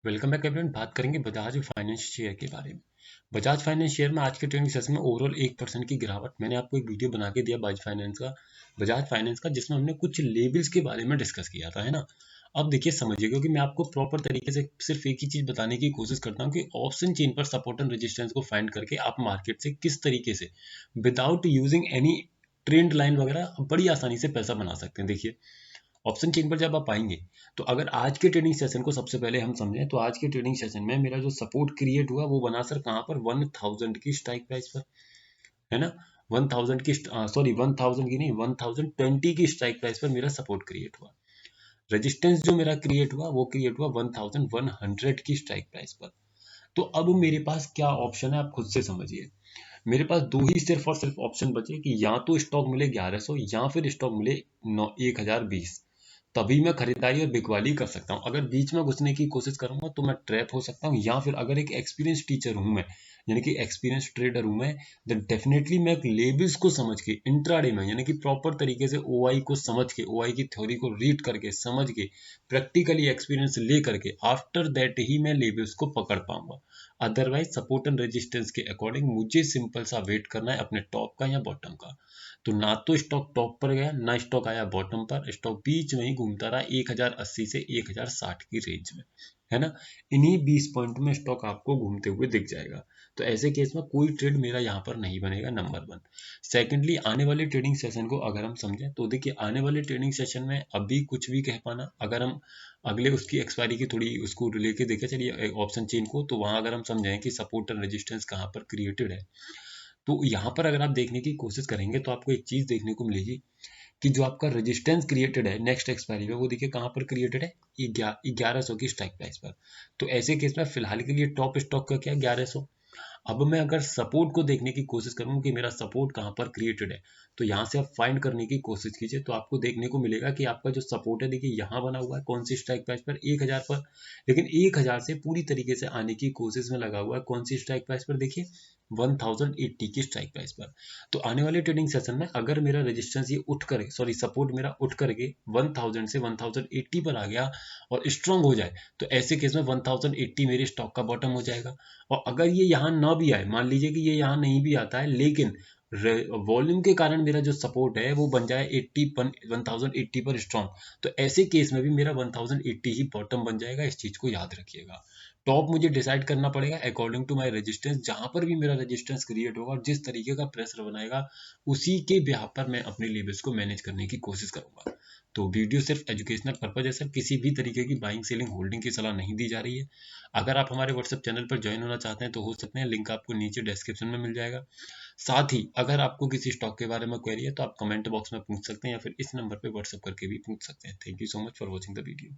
Welcome back everyone. बात करेंगे Bajaj finance share के बारे में। बजाज फाइनेंस शेयर में आज के ट्रेडिंग सेशन में ओवरऑल 1% की गिरावट। मैंने आपको एक वीडियो बना के दिया बजाज फाइनेंस का जिसमें हमने कुछ लेवल्स के बारे में डिस्कस किया था, है ना। अब देखिए, समझिए, क्योंकि मैं आपको प्रॉपर तरीके से सिर्फ एक ही चीज बताने की कोशिश करता हूँ कि ऑप्शन चेन पर सपोर्ट एंड रेजिस्टेंस को फाइंड करके आप मार्केट से किस तरीके से without using any trend line वगैरह बड़ी आसानी से पैसा बना सकते हैं। देखिए, ऑप्शन चेन पर जब आप आएंगे तो अगर आज के ट्रेडिंग सेशन को सबसे पहले हम समझें तो आज के ट्रेडिंग सेशन में मेरा जो सपोर्ट क्रिएट हुआ वो बना सर कहाँ पर, 1000 की स्ट्राइक प्राइस पर, है ना। 1000 की, सॉरी 1000 की नहीं, 1020 की स्ट्राइक प्राइस पर मेरा सपोर्ट क्रिएट हुआ। रेजिस्टेंस जो मेरा क्रिएट हुआ वो क्रिएट हुआ 1100 की स्ट्राइक प्राइस पर। तो अब मेरे पास क्या ऑप्शन है, आप खुद से समझिए। मेरे पास दो ही सिर्फ और सिर्फ ऑप्शन बचे कि या तो स्टॉक मिले 1100 या फिर स्टॉक मिले 1020। तभी मैं खरीदारी और बिकवाली कर सकता हूँ। अगर बीच में घुसने की कोशिश करूंगा तो मैं ट्रैप हो सकता हूँ, या फिर अगर एक एक्सपीरियंस टीचर हूं मैं, यानी कि एक्सपीरियंस ट्रेडर हूं मैं, देन डेफिनेटली मैं एक लेवल्स को समझ के इंट्राडे में, यानी कि प्रॉपर तरीके से ओआई को समझ के, ओआई की थ्योरी को रीड करके समझ के प्रैक्टिकली एक्सपीरियंस ले करके आफ्टर दैट ही मैं लेवल्स को पकड़ पाऊंगा। अदरवाइज सपोर्ट एंड रेजिस्टेंस के अकॉर्डिंग मुझे सिंपल सा वेट करना है अपने टॉप का या बॉटम का। तो ना तो स्टॉक टॉप पर गया, ना स्टॉक आया बॉटम पर, स्टॉक बीच में ही घूमता रहा 1080 से 1060 की रेंज में, है ना। इन्हीं 20 पॉइंट में स्टॉक आपको घूमते हुए दिख जाएगा। तो ऐसे केस में कोई ट्रेड मेरा यहाँ पर नहीं बनेगा, नंबर वन। सेकेंडली, आने वाले ट्रेडिंग सेशन को अगर हम समझें तो देखिए, आने वाले ट्रेडिंग सेशन में अभी कुछ भी कह पाना, अगर हम अगले उसकी एक्सपायरी की थोड़ी उसको लेके देखें, चलिए ऑप्शन चेन को, तो वहां अगर हम समझें कि सपोर्ट एंड रेजिस्टेंस कहाँ पर क्रिएटेड है, तो यहाँ पर अगर आप देखने की कोशिश करेंगे तो आपको एक चीज देखने को मिलेगी कि जो आपका रेजिस्टेंस क्रिएटेड है नेक्स्ट एक्सपायरी में, वो देखिए कहाँ पर क्रिएटेड है, 1100 की स्ट्राइक प्राइस पर। तो ऐसे केस में फिलहाल के लिए टॉप स्टॉक का क्या, 1100। अब मैं अगर सपोर्ट को देखने की कोशिश करूं कि मेरा सपोर्ट कहां पर क्रिएटेड है, तो यहां से आप फाइंड करने की कोशिश कीजिए, तो आपको देखने को मिलेगा कि आपका जो सपोर्ट है, देखिए यहां बना हुआ है कौन सी स्ट्राइक प्राइस पर, 1000 पर। लेकिन 1000 से पूरी तरीके से आने की कोशिश में लगा हुआ है कौन सी स्ट्राइक प्राइस पर, देखिए 1080 की स्ट्राइक प्राइस पर। तो आने वाले ट्रेडिंग सेशन में अगर मेरा रेजिस्टेंस ये उठ कर, सॉरी सपोर्ट मेरा उठ करके 1000 से 1080 पर आ गया और स्ट्रांग हो जाए, तो ऐसे केस में 1080 मेरे स्टॉक का बॉटम हो जाएगा। और अगर ये यहाँ ना भी आए, मान लीजिए कि ये यहाँ नहीं भी आता है, लेकिन वॉल्यूम के कारण मेरा जो सपोर्ट है वो बन जाए 1080 पर स्ट्रॉन्ग, तो ऐसे केस में भी मेरा 1080 ही बॉटम बन जाएगा। इस चीज को याद रखिएगा। टॉप मुझे डिसाइड करना पड़ेगा अकॉर्डिंग टू माय रेजिस्टेंस। जहां पर भी मेरा रेजिस्टेंस क्रिएट होगा और जिस तरीके का प्रेशर बनाएगा, उसी के बिहाफ पर मैं अपने लेवल्स को मैनेज करने की कोशिश करूंगा। तो वीडियो सिर्फ एजुकेशनल पर्पज है सर, किसी भी तरीके की बाइंग सेलिंग होल्डिंग की सलाह नहीं दी जा रही है। अगर आप हमारे व्हाट्सएप चैनल पर ज्वाइन होना चाहते हैं तो हो सकते हैं, लिंक आपको नीचे डिस्क्रिप्शन में मिल जाएगा। साथ ही अगर आपको किसी स्टॉक के बारे में क्वेरी है तो आप कमेंट बॉक्स में पूछ सकते हैं, या फिर इस नंबर पर व्हाट्सएप करके भी पूछ सकते हैं। Thank you so much for watching the video.